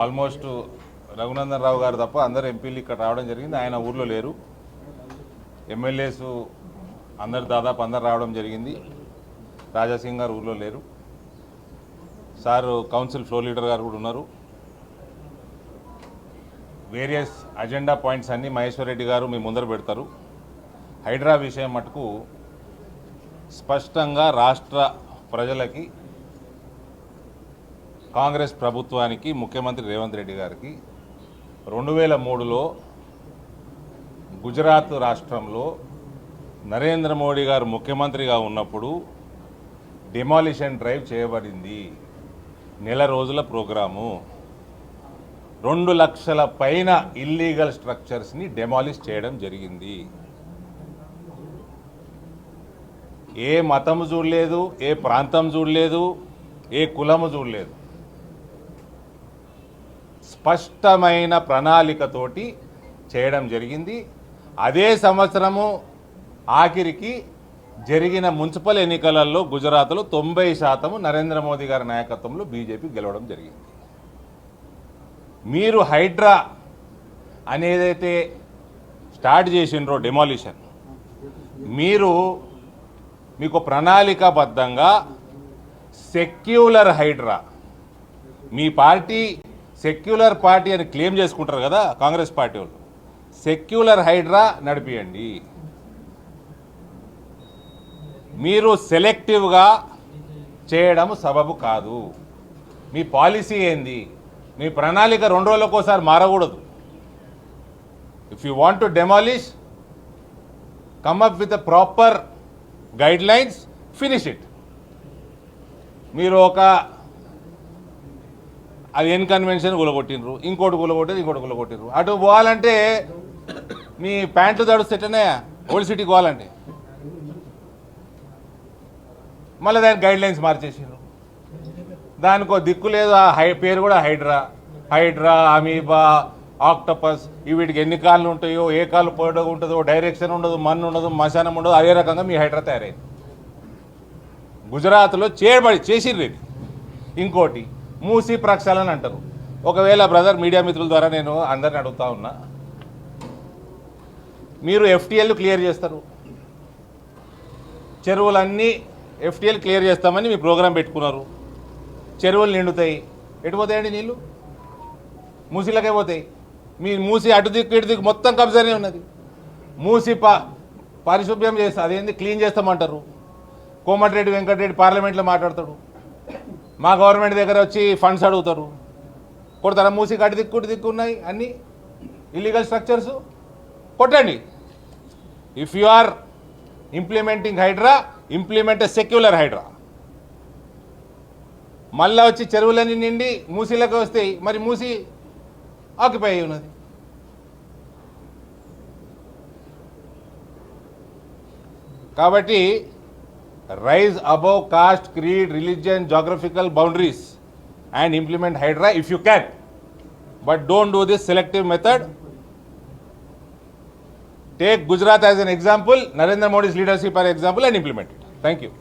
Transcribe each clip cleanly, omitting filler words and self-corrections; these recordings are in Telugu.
ఆల్మోస్ట్ రఘునందన్ రావు గారు తప్ప అందరు ఎంపీలు ఇక్కడ రావడం జరిగింది. ఆయన ఊర్లో లేరు. ఎమ్మెల్యేస్ అందరు దాదాపు అందరు రావడం జరిగింది. రాజాసింగ్ గారు ఊర్లో లేరు. సార్ కౌన్సిల్ ఫ్లోర్ లీడర్ గారు కూడా ఉన్నారు. వేరియస్ అజెండా పాయింట్స్ అన్నీ మహేశ్వర్ రెడ్డి గారు మీ ముందర పెడతారు. హైడ్రా విషయం మటుకు స్పష్టంగా రాష్ట్ర ప్రజలకి, కాంగ్రెస్ ప్రభుత్వానికి, ముఖ్యమంత్రి రేవంత్ రెడ్డి గారికి 2003లో గుజరాత్ రాష్ట్రంలో నరేంద్ర మోడీ గారు ముఖ్యమంత్రిగా ఉన్నప్పుడు డిమాలిషన్ డ్రైవ్ చేయబడింది. నెల రోజుల ప్రోగ్రాము. 2 లక్షల పైన ఇల్లీగల్ స్ట్రక్చర్స్ని డెమాలిష్ చేయడం జరిగింది. ఏ మతము చూడలేదు, ఏ ప్రాంతం చూడలేదు, ఏ కులము చూడలేదు. స్పష్టమైన ప్రణాళికతోటి చేయడం జరిగింది. అదే సంవత్సరము ఆఖరికి జరిగిన మున్సిపల్ ఎన్నికలలో గుజరాత్లో 90% నరేంద్ర మోదీ గారి నాయకత్వంలో బీజేపీ గెలవడం జరిగింది. మీరు హైడ్రా అనేదైతే స్టార్ట్ చేసిండ్రో డెమాలిషన్, మీకు ప్రణాళికాబద్ధంగా సెక్యులర్ హైడ్రా, మీ పార్టీ సెక్యులర్ పార్టీ అని క్లెయిమ్ చేసుకుంటారు కదా కాంగ్రెస్ పార్టీ వాళ్ళు, సెక్యులర్ హైడ్రా నడిపియండి. మీరు సెలెక్టివ్గా చేయడం సబబు కాదు. మీ పాలసీ ఏంది? మీ ప్రణాళిక 2 రోజులకోసారి మారకూడదు. If you want to demolish, come up with a proper guidelines, finish it. మీరు అది ఎన్ కన్వెన్షన్ గులగొట్టినరు, ఇంకోటి గులగొట్టినరు. అటు పోవాలంటే మీ ప్యాంట్లు తడుస్తేనే ఓల్డ్ సిటీకి పోవాలంటే మళ్ళీ దానికి గైడ్ లైన్స్ మార్చేసారు. దానికో దిక్కు లేదు. పేరు కూడా హైడ్రా, అమీబా, ఆక్టోపస్. వీటికి ఎన్ని కాళ్ళు ఉంటాయో, ఏ కాళ్ళు పొడవు ఉంటుందో, డైరెక్షన్ ఉండదు, మన్ను ఉండదు, మశానం ఉండదు. అదే రకంగా మీ హైడ్రా తయారైంది. గుజరాత్లో చేసిర్రు ఇది. ఇంకోటి మూసీ ప్రక్షాళన అంటారు. ఒకవేళ బ్రదర్ మీడియా మిత్రుల ద్వారా నేను అందరిని అడుగుతా ఉన్నా, మీరు ఎఫ్టీఎల్ క్లియర్ చేస్తారు, చెరువులన్నీ ఎఫ్టీఎల్ క్లియర్ చేస్తామని మీ ప్రోగ్రాం పెట్టుకున్నారు. చెరువులు నిండుతాయి. ఎటు పోతాయండి నీళ్ళు? మూసీలకే పోతాయి. మీ మూసి అటు దిక్కు ఇటు దిక్కు మొత్తం కబ్జానే ఉన్నది. మూసి పారిశుభ్యం చేస్తా, అదేంది క్లీన్ చేస్తామంటారు. కోమటిరెడ్డి వెంకటరెడ్డి పార్లమెంట్లో మాట్లాడతాడు. మా గవర్నమెంట్ దగ్గర వచ్చి ఫండ్స్ అడుగుతారు. కొడతారా? మూసికి అటు దిక్కు ఇటు దిక్కు ఉన్నాయి అన్నీ ఇల్లీగల్ స్ట్రక్చర్స్. కొట్టండి. If you are implementing Hydraa, implement secular Hydraa. మళ్ళా వచ్చి చెరువులన్నీ నిండి మూసీలకు వస్తాయి. మరి మూసి ఆక్యుపై అయి ఉన్నది. కాబట్టి rise above caste, creed, religion, geographical boundaries and implement hydra if you can, but don't do this selective method. Take Gujarat as an example, Narendra Modi's leadership as an example, and implement it. Thank you.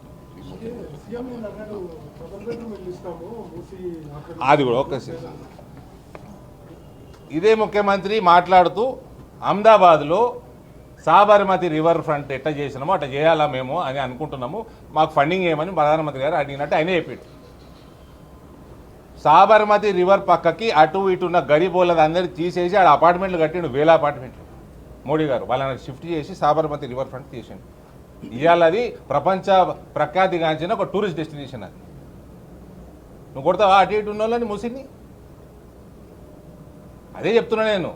అది కూడా ఓకే సార్. ఇదే ముఖ్యమంత్రి మాట్లాడుతూ అహ్మదాబాద్లో సాబర్మతి రివర్ ఫ్రంట్ ఎట్లా చేసినామో అట్లా చేయాలా మేము అని అనుకుంటున్నాము, మాకు ఫండింగ్ ఏమని ప్రధానమంత్రి గారు అడిగినట్టు ఆయనే చెప్పాడు. సాబర్మతి రివర్ పక్కకి అటు ఇటు ఉన్న గరీబోళ్ళది అందరినీ తీసేసి ఆడ అపార్ట్మెంట్లు కట్టిండు. 1000 అపార్ట్మెంట్లు మోడీ గారు వాళ్ళని షిఫ్ట్ చేసి సాబర్మతి రివర్ ఫ్రంట్ తీసిండు. ఇవాళ అది ప్రపంచ ప్రఖ్యాతిగాంచిన ఒక టూరిస్ట్ డెస్టినేషన్. అది నువ్వు కొడతావా అటు ఇటు ఉన్న వాళ్ళని మూసిని? అదే చెప్తున్నా నేను.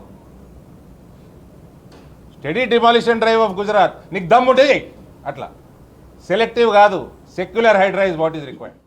Study demolition drive of Gujarat. నీకు దమ్ముంటే అట్లా సెలెక్టివ్ కాదు. Secular Hydraa is what is required.